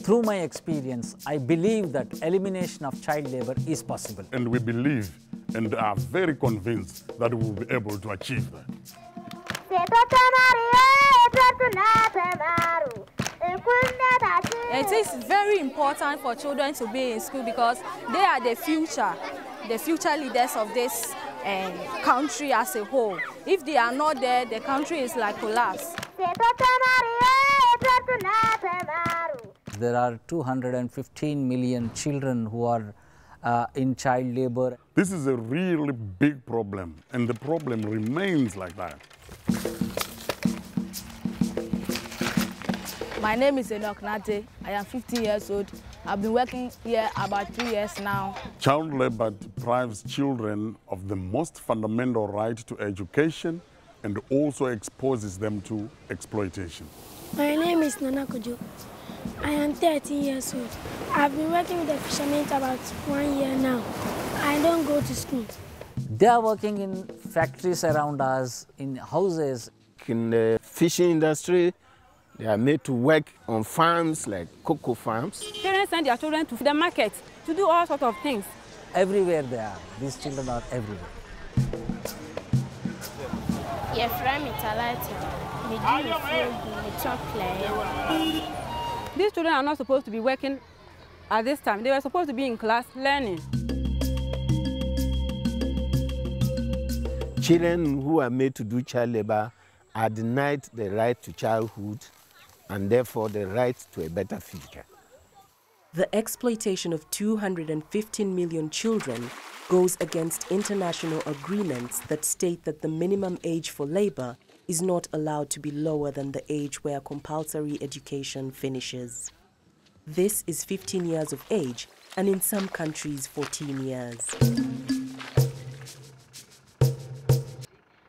Through my experience, I believe that elimination of child labor is possible. And we believe and are very convinced that we will be able to achieve that. It is very important for children to be in school because they are the future leaders of this country as a whole. If they are not there, the country is like collapse. There are 215 million children who are in child labor. This is a really big problem, and the problem remains like that. My name is Enoch Nate. I am 50 years old. I've been working here about 3 years now. Child labor deprives children of the most fundamental right to education and also exposes them to exploitation. My name is Nana Kojo. I am 13 years old. I've been working with the fishermen about 1 year now. I don't go to school. They are working in factories around us, in houses. In the fishing industry, they are made to work on farms like cocoa farms. Parents send their children to the market to do all sorts of things. Everywhere they are. These children are everywhere. These children are not supposed to be working at this time. They were supposed to be in class learning. Children who are made to do child labor are denied the right to childhood and therefore the right to a better future. The exploitation of 215 million children goes against international agreements that state that the minimum age for labor is not allowed to be lower than the age where compulsory education finishes. This is 15 years of age, and in some countries 14 years.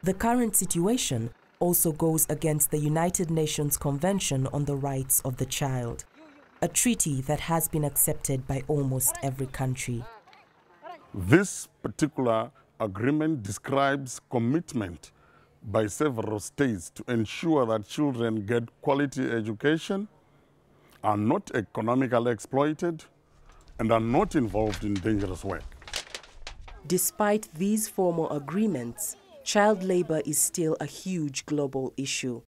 The current situation also goes against the United Nations Convention on the Rights of the Child, a treaty that has been accepted by almost every country. This particular agreement describes commitment by several states to ensure that children get quality education, are not economically exploited, and are not involved in dangerous work. Despite these formal agreements, child labor is still a huge global issue.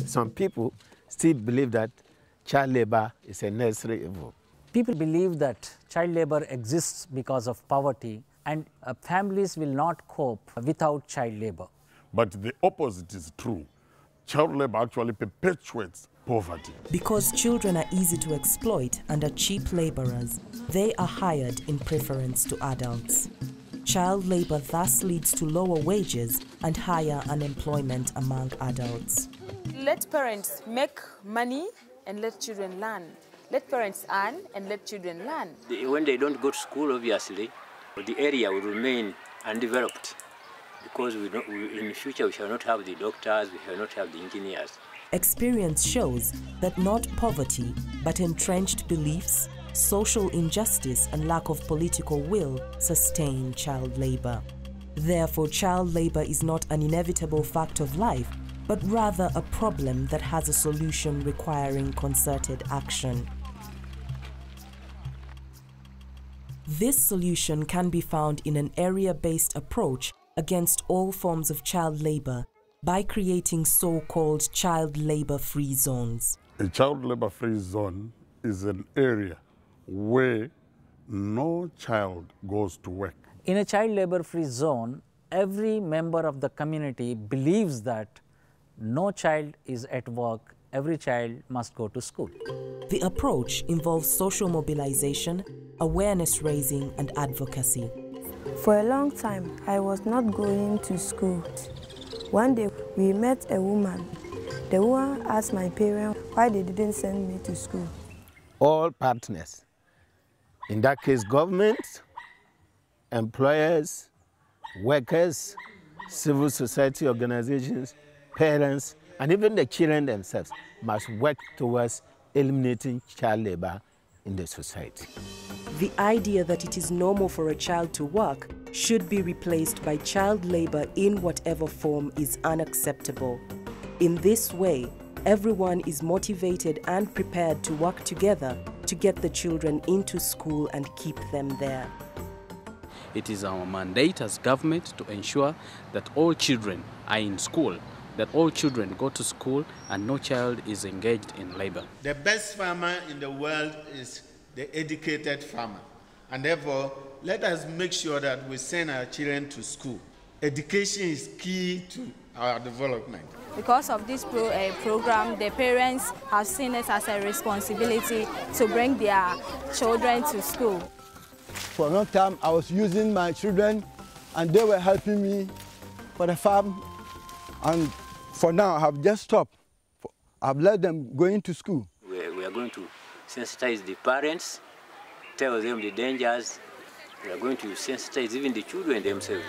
Some people still believe that child labor is a necessary evil. People believe that child labor exists because of poverty, and families will not cope without child labor. But the opposite is true. Child labor actually perpetuates poverty. Because children are easy to exploit and are cheap laborers, they are hired in preference to adults. Child labor thus leads to lower wages and higher unemployment among adults. Let parents make money and let children learn. Let parents earn and let children learn. When they don't go to school, obviously, the area will remain undeveloped because in the future we shall not have the doctors, we shall not have the engineers. Experience shows that not poverty, but entrenched beliefs, social injustice and lack of political will sustain child labor. Therefore, child labor is not an inevitable fact of life, but rather a problem that has a solution requiring concerted action. This solution can be found in an area-based approach against all forms of child labor by creating so-called child labor-free zones. A child labor-free zone is an area where no child goes to work. In a child labor-free zone, every member of the community believes that no child is at work, every child must go to school. The approach involves social mobilization, awareness raising, and advocacy. For a long time, I was not going to school. One day, we met a woman. The woman asked my parents why they didn't send me to school. All partners, in that case government, employers, workers, civil society organizations, parents, and even the children themselves must work towards eliminating child labor in the society. The idea that it is normal for a child to work should be replaced by child labor in whatever form is unacceptable. In this way, everyone is motivated and prepared to work together to get the children into school and keep them there. It is our mandate as government to ensure that all children are in school, that all children go to school and no child is engaged in labor. The best farmer in the world is the educated farmer. And therefore, let us make sure that we send our children to school. Education is key to our development. Because of this program, the parents have seen it as a responsibility to bring their children to school. For a long time, I was using my children, and they were helping me for the farm. And for now, I have just stopped. I've let them go into school. We are going to sensitize the parents, tell them the dangers. We are going to sensitize even the children themselves.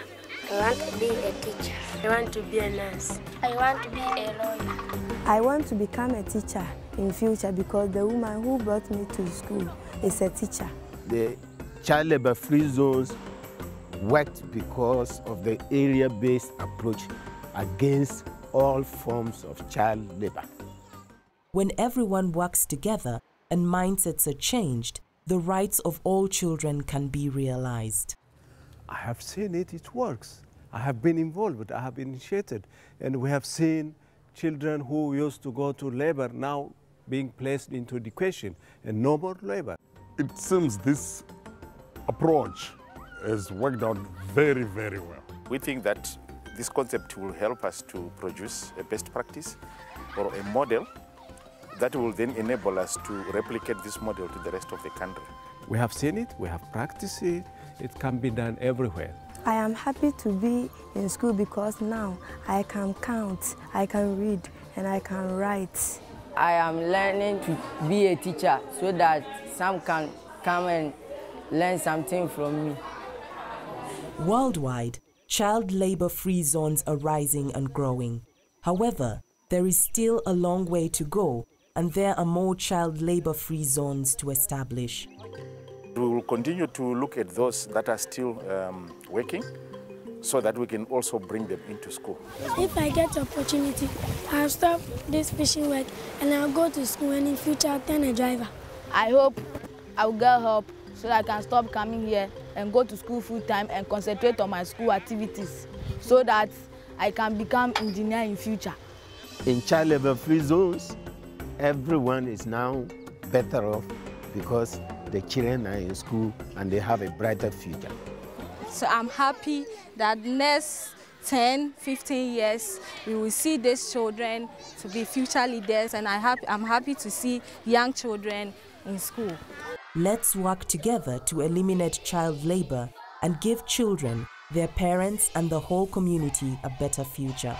I want to be a teacher. I want to be a nurse. I want to be a lawyer. I want to become a teacher in future because the woman who brought me to school is a teacher. The child labor-free zones worked because of the area-based approach against all forms of child labor. When everyone works together and mindsets are changed, the rights of all children can be realized. I have seen it, it works. I have been involved, I have initiated, and we have seen children who used to go to labor now being placed into education and no more labor. It seems this approach has worked out very, very well. We think that this concept will help us to produce a best practice or a model that will then enable us to replicate this model to the rest of the country. We have seen it, we have practiced it, it can be done everywhere. I am happy to be in school because now I can count, I can read, and I can write. I am learning to be a teacher so that some can come and learn something from me. Worldwide, child labor-free zones are rising and growing. However, there is still a long way to go, and there are more child labor-free zones to establish. We will continue to look at those that are still working so that we can also bring them into school. If I get the opportunity, I'll stop this fishing work and I'll go to school, and in future I'll turn a driver. I hope I'll get help so that I can stop coming here and go to school full time and concentrate on my school activities so that I can become an engineer in future. In child labor-free zones, everyone is now better off because the children are in school and they have a brighter future. So I'm happy that next 10, 15 years, we will see these children to be future leaders, and I'm happy to see young children in school. Let's work together to eliminate child labor and give children, their parents, and the whole community a better future.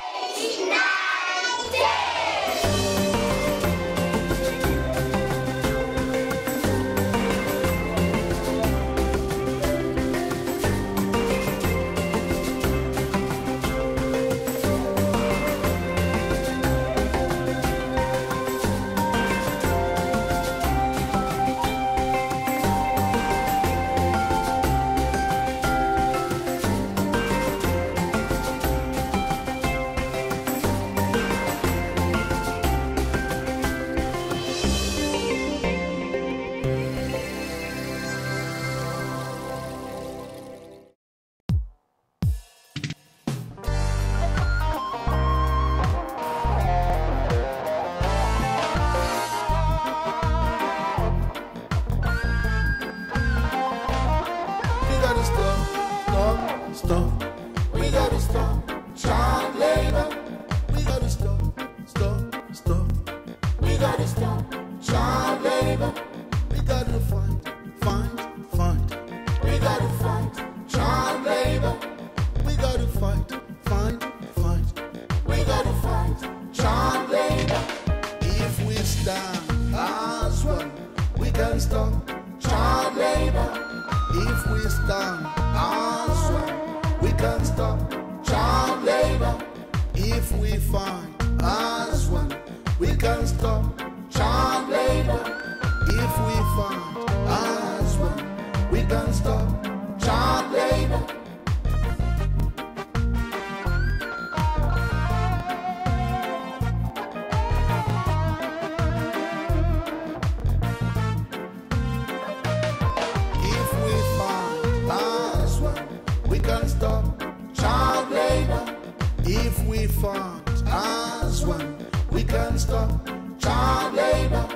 If we fought as one, we can stop child labor.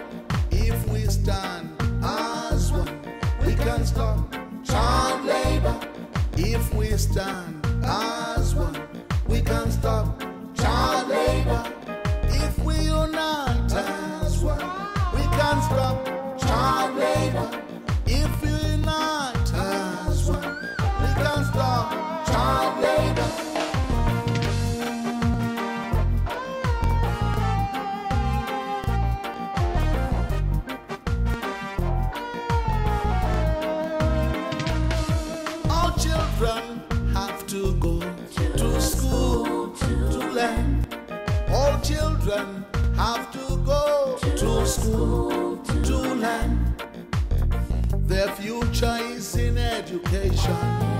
If we stand as one, we can stop child labor. If we stand as one, we can stop child labor. If we unite as one, we can stop child labor. If we unite as one, we can stop child labor. All children have to go to school to learn. All children have to go to school to learn. Their future is in education.